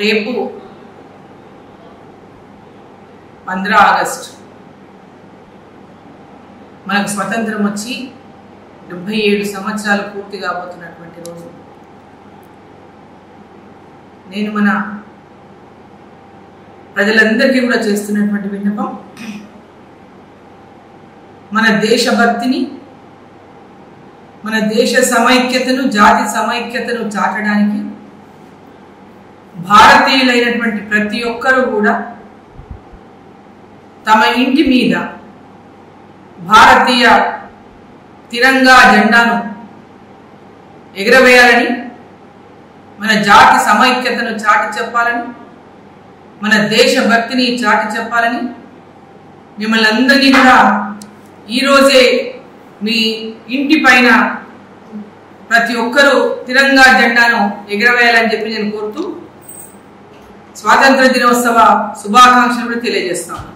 రేపు 15 ఆగస్టు మనకు స్వతంత్రం వచ్చి 77 సంవత్సరాలు పూర్తి కాబోతున్నటువంటి రోజు. నేను మన ప్రజలందరికీ కూడా చేస్తున్నటువంటి విన్నపం, మన దేశభక్తిని, మన దేశ సమైక్యతను, జాతి సమైక్యతను చాటడానికి భారతీయులైనటువంటి ప్రతి ఒక్కరూ కూడా తమ ఇంటి మీద భారతీయ తిరంగా జెండాను ఎగరవేయాలని, మన జాతి సమైక్యతను చాటి చెప్పాలని, మన దేశభక్తిని చాటి చెప్పాలని మిమ్మల్ని అందరినీ కూడా ఈరోజే మీ ఇంటి పైన ప్రతి ఒక్కరూ తిరంగా జెండాను ఎగరవేయాలని చెప్పి నేను కోరుతూ స్వాతంత్ర దినోత్సవ శుభాకాంక్షలు కూడా తెలియజేస్తాను.